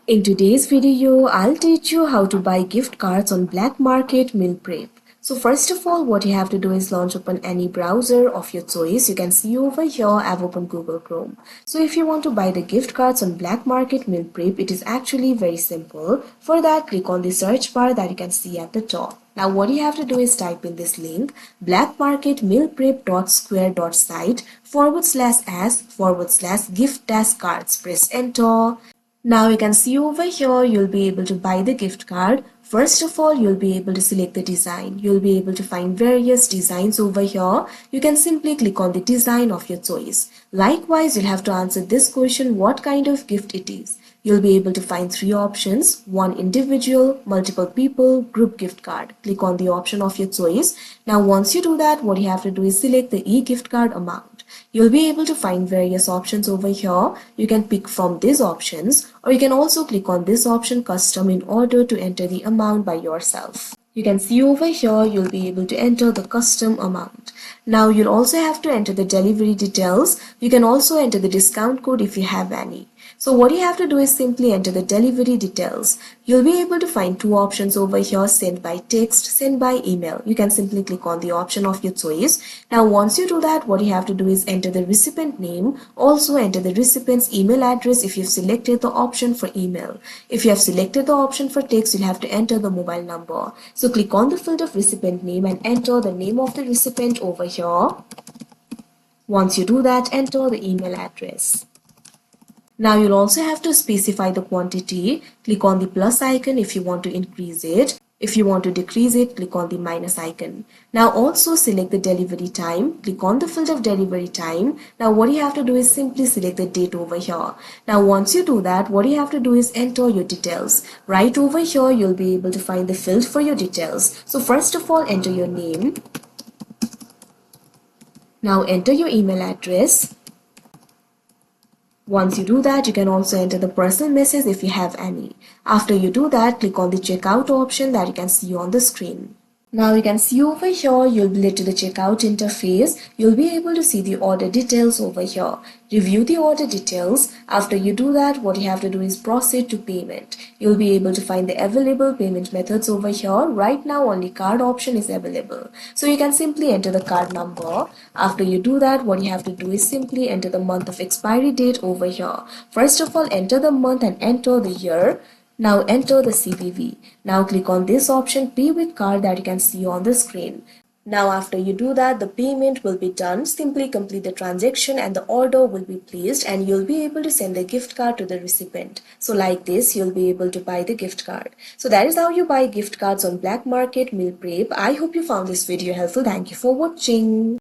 In today's video, I'll teach you how to buy gift cards on black market meal prep. So first of all, what you have to do is launch open any browser of your choice. You can see over here, I've opened Google Chrome. So if you want to buy the gift cards on black market meal prep, it is actually very simple. For that, click on the search bar that you can see at the top. Now what you have to do is type in this link blackmarketmealprep.square.site/s/gift cards. Press enter. Now you can see over here, you'll be able to buy the gift card. First of all, you'll be able to select the design. You'll be able to find various designs over here. You can simply click on the design of your choice. Likewise, you'll have to answer this question, what kind of gift it is. You'll be able to find three options, one individual, multiple people, group gift card. Click on the option of your choice. Now once you do that, what you have to do is select the e-gift card amount. You'll be able to find various options over here. You can pick from these options, or you can also click on this option custom in order to enter the amount by yourself. You can see over here, you'll be able to enter the custom amount. Now you'll also have to enter the delivery details. You can also enter the discount code if you have any. So what you have to do is simply enter the delivery details. You'll be able to find two options over here, send by text, send by email. You can simply click on the option of your choice. Now once you do that, what you have to do is enter the recipient name. Also enter the recipient's email address if you've selected the option for email. If you have selected the option for text, you'll have to enter the mobile number. So click on the field of recipient name and enter the name of the recipient over here. Once you do that, enter the email address. Now you'll also have to specify the quantity. Click on the plus icon if you want to increase it. If you want to decrease it, click on the minus icon. Now also select the delivery time. Click on the field of delivery time. Now what you have to do is simply select the date over here. Now once you do that, what you have to do is enter your details. Right over here, you'll be able to find the field for your details. So first of all, enter your name. Now enter your email address. Once you do that, you can also enter the personal message if you have any. After you do that, click on the checkout option that you can see on the screen. Now you can see over here, you'll be led to the checkout interface. You'll be able to see the order details over here. Review the order details. After you do that, what you have to do is proceed to payment. You'll be able to find the available payment methods over here. Right now, only card option is available. So you can simply enter the card number. After you do that, what you have to do is simply enter the month of expiry date over here. First of all, enter the month and enter the year. Now enter the CVV. Now click on this option, pay with card, that you can see on the screen. Now after you do that, the payment will be done. Simply complete the transaction and the order will be placed, and you'll be able to send the gift card to the recipient. So like this, you'll be able to buy the gift card. So that is how you buy gift cards on black market meal prep. I hope you found this video helpful. Thank you for watching.